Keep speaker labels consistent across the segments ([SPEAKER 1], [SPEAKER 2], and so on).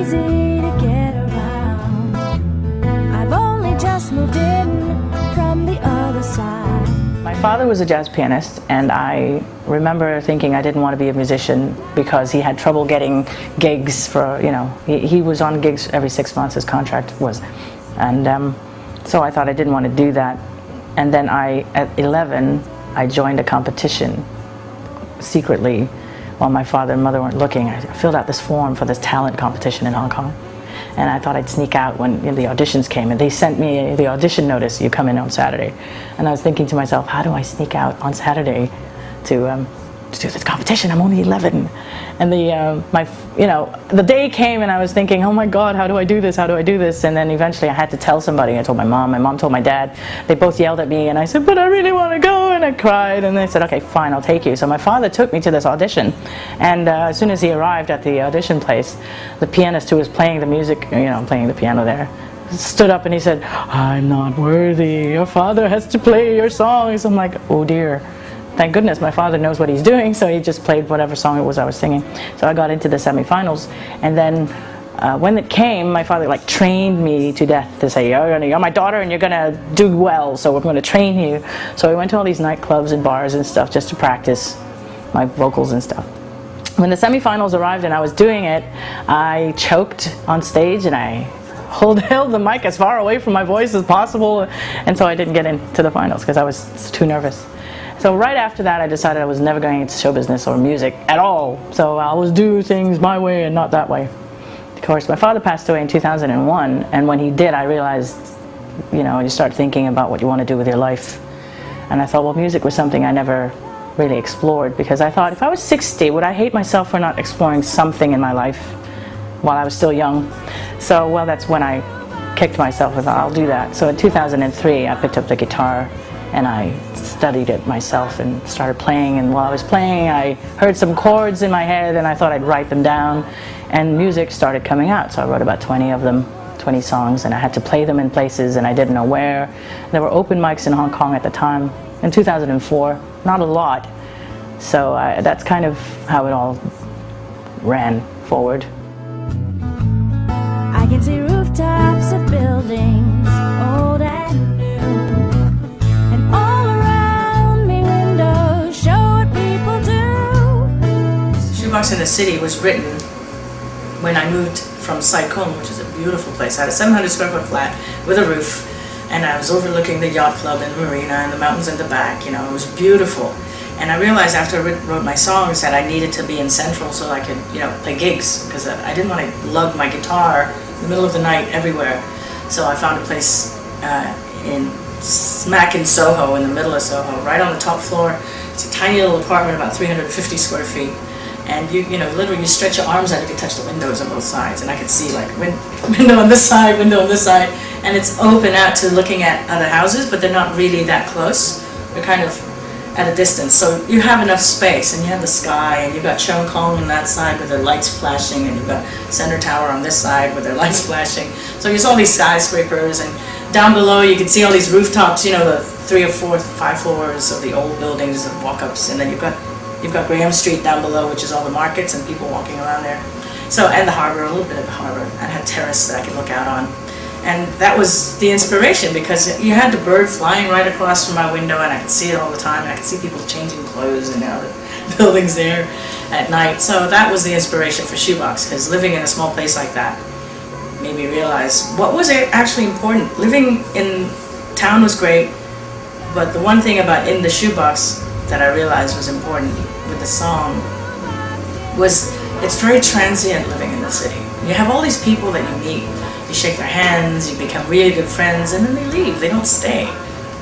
[SPEAKER 1] easy to get around. I've only just moved in from the other side.
[SPEAKER 2] My father was a jazz pianist, and I remember thinking I didn't want to be a musician because he had trouble getting gigs for, he was on gigs every 6 months, his contract was. And so I thought I didn't want to do that. And then at 11, I joined a competition secretly while my father and mother weren't looking. I filled out this form for this talent competition in Hong Kong. And I thought I'd sneak out when the auditions came, and they sent me the audition notice, you come in on Saturday. And I was thinking to myself, how do I sneak out on Saturday to do this competition? I'm only 11. And the day came and I was thinking, oh my God, how do I do this? How do I do this? And then eventually I had to tell somebody. I told my mom told my dad. They both yelled at me, and I said, but I really want to go, and I cried, and they said, okay, fine, I'll take you. So my father took me to this audition, and as soon as he arrived at the audition place, the pianist who was playing the music, playing the piano there, stood up and he said, I'm not worthy, your father has to play your songs. I'm like, oh dear. Thank goodness my father knows what he's doing, so he just played whatever song it was I was singing. So I got into the semifinals, and then when it came, my father trained me to death to say, you're my daughter and you're gonna do well, so we're gonna train you. So we went to all these nightclubs and bars and stuff just to practice my vocals and stuff. When the semifinals arrived and I was doing it, I choked on stage, and I held the mic as far away from my voice as possible, and so I didn't get into the finals because I was too nervous. So right after that, I decided I was never going into show business or music at all. So I was do things my way and not that way. Of course, my father passed away in 2001, and when he did, I realized, you start thinking about what you want to do with your life. And I thought, well, music was something I never really explored, because I thought, if I was 60, would I hate myself for not exploring something in my life while I was still young? So, well, that's when I kicked myself and thought, I'll do that. So in 2003, I picked up the guitar, and I studied it myself and started playing. And while I was playing, I heard some chords in my head, and I thought I'd write them down, and music started coming out. So I wrote about 20 of them, 20 songs, and I had to play them in places, and I didn't know where. There were open mics in Hong Kong at the time, in 2004, not a lot. So that's kind of how it all ran forward.
[SPEAKER 1] I can see rooftops of buildings, old and new. And all around me, windows show what people do.
[SPEAKER 2] Shoebox in the City was written when I moved from Sai Kung, which is a beautiful place. I had a 700 square foot flat with a roof, and I was overlooking the yacht club and the marina and the mountains in the back. It was beautiful. And I realized after I wrote my songs that I needed to be in Central so I could, play gigs, because I didn't want to lug my guitar in the middle of the night everywhere. So I found a place smack in Soho, in the middle of Soho, right on the top floor. It's a tiny little apartment, about 350 square feet. And literally you stretch your arms out, you can touch the windows on both sides. And I could see window on this side, window on this side. And it's open out to looking at other houses, but they're not really that close. They're kind of at a distance. So you have enough space, and you have the sky, and you've got Cheung Kong on that side with their lights flashing, and you've got Center Tower on this side with their lights flashing. So there's all these skyscrapers, and down below you can see all these rooftops, the 3 or 4, 5 floors of the old buildings and walk-ups, and then you've got Graham Street down below, which is all the markets and people walking around there. So, and the harbor, a little bit of the harbor. I had a terrace that I could look out on. And that was the inspiration, because you had the bird flying right across from my window, and I could see it all the time, and I could see people changing clothes in the buildings there at night. So that was the inspiration for Shoebox, because living in a small place like that made me realize what was actually important. Living in town was great, but the one thing about In the Shoebox that I realized was important with the song was it's very transient living in the city. You have all these people that you meet, you shake their hands, you become really good friends, and then they leave, they don't stay.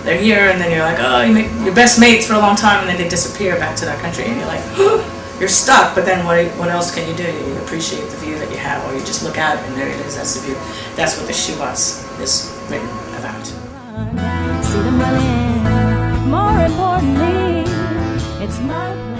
[SPEAKER 2] They're here, and then you're like, oh, you make your best mates for a long time, and then they disappear back to their country, and you're like, oh, you're stuck, but then what else can you do? You appreciate the view that you have, or you just look out, and there it is, that's the view. That's what the Shoebox is written about.
[SPEAKER 1] See them running. More importantly, it's my